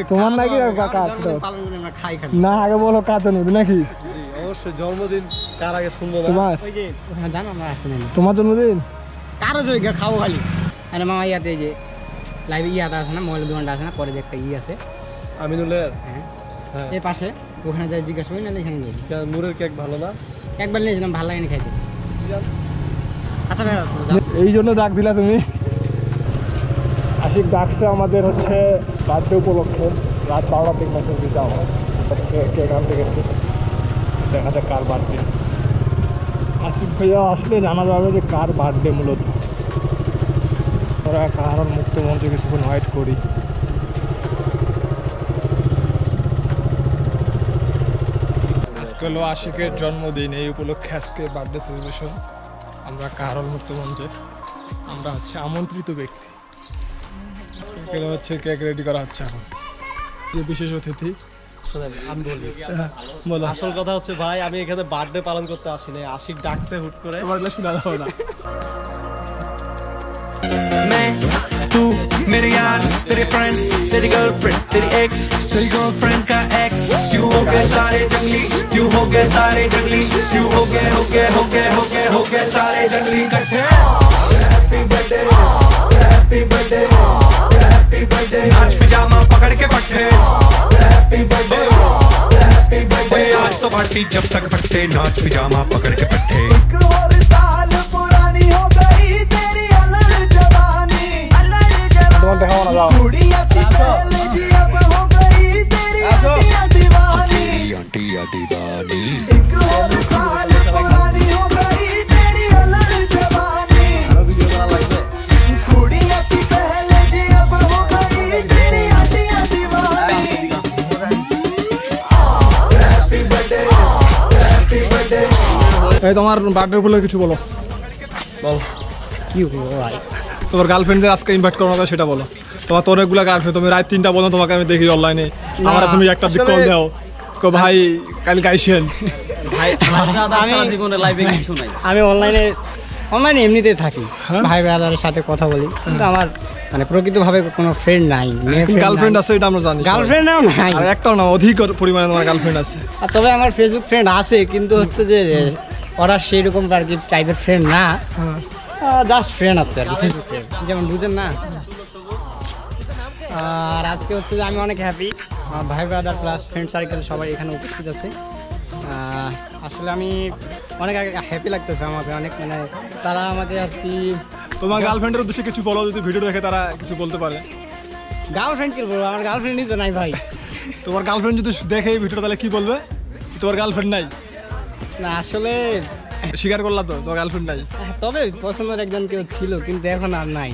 তোমার নাকি না আগে বলো কার জন্মদিন নাকি? অবশ্যই জন্মদিন কার আগে শুনবো না? তোমার জন্মদিন কারো জয়গা খাও খালি আরে মামা ইয়াতে যে লাইভ ইয়াটা আছে না মোবাইলের দোকানটা আছে না পরে যে একটা আছে আমিনুলের হ্যাঁ এর পাশে ওখানে যাই জিজ্ঞাসা করি না এখানে নিয়ে নূরের কেক ভালো না? একবার নিয়েছিলাম ভালো লাগেনি খাইতে। আচ্ছা ভাই এই জন্য ডাক দিলা তুমি? আশিক ডাকছে আমাদের হচ্ছে বার্থডে উপলক্ষে রাত 12টার দিকে মেসেজ দিয়েছে আমার হচ্ছে কেক আনতে গেছি দেখা যাক কার বার্থডে। আশিক ভাইয়া আসলে জানা যাবে যে কার বার্থডে মূলত। ওরা কারোর মুক্ত মঞ্চে কিছুক্ষণ ওয়েট করি। আজকে হলো আশিকের জন্মদিন, এই উপলক্ষে আজকে বার্থডে সেলিব্রেশন। আমরা কারল মুক্ত মঞ্চে, আমরা হচ্ছে আমন্ত্রিত ব্যক্তি। এখানে হচ্ছে কেক রেডি করা হচ্ছে এখন। যে বিশেষ অতিথি আমি বলি বলো। আসল কথা হচ্ছে ভাই আমি এখানে বার্থডে পালন করতে আসিনি, আশিক ডাকছে হুট করে। তোমার এগুলো শোনা যাবে না। तू मेरे यार तेरे फ्रेंड्स तेरी गर्लफ्रेंड तेरी एक्स तेरी गर्लफ्रेंड का एक्स क्यों हो गए सारे जंगली क्यों हो गए सारे जंगली क्यों हो गए सारे जंगली इकट्ठे happy birthday happy birthday happy birthday नाच पिजामा पकड़ के पट्टे हैप्पी बर्थडे आज तो पार्टी जब तक फटते नाच पिजामा पकड़ के पट्टे তোমার দেখাও না যাও। এই তোমার বার্থডে উপলক্ষে কিছু বলো। বল কি ভাই তোমার গার্লফ্রেন্ডদের আজকে ইনভাইট করো না সেটা বলো। তোমার তো অনেকগুলো গার্লফ্রেন্ড, তুমি রাত 3টা বলো তোমাকে আমি দেখি অনলাইনে, আমার তুমি একটা দিক কল দাও কো ভাই কাল গাইছেন ভাই আমার জীবনে লাইভে কিছু নাই। আমি অনলাইনে এমনিতেই থাকি, ভাই ব্রাদারের সাথে কথা বলি, কিন্তু আমার মানে প্রকৃতভাবে কোনো ফ্রেন্ড নাই। গার্লফ্রেন্ড আছে এটা আমরা জানি, গার্লফ্রেন্ডও নাই, আর একটাও না অধিক পরিমাণে তোমার গার্লফ্রেন্ড আছে। আর তবে আমার ফেসবুক ফ্রেন্ড আছে, কিন্তু হচ্ছে যে ওরা সেই রকম আর কি টাইপের ফ্রেন্ড না, জাস্ট ফ্রেন্ড আছে আর কি, ফেসবুক ফ্রেন্ড যেমন বুঝেন না। আর আজকে হচ্ছে যে আমি অনেক হ্যাপি, আমার ভাই ব্রাদার প্লাস ফ্রেন্ড সার্কেল সবাই এখানে উপস্থিত আছে। আসলে আমি অনেক হ্যাপি লাগতেছে আমাকে, অনেক মানে তারা আমাকে আর কি। তোমার গার্লফ্রেন্ডের উদ্দেশ্যে কিছু বলো, যদি ভিডিও দেখে তারা কিছু বলতে পারে। গার্লফ্রেন্ড কি বলবো, আমার গার্লফ্রেন্ডই তো নাই ভাই। তোমার গার্লফ্রেন্ড যদি দেখে এই ভিডিওটা তাহলে কি বলবে? তোমার গার্লফ্রেন্ড নাই? না আসলে স্বীকার করলা তো তোমার গার্লফ্রেন্ড নাই, তবে পছন্দের একজন কেউ ছিল কিন্তু এখন আর নাই।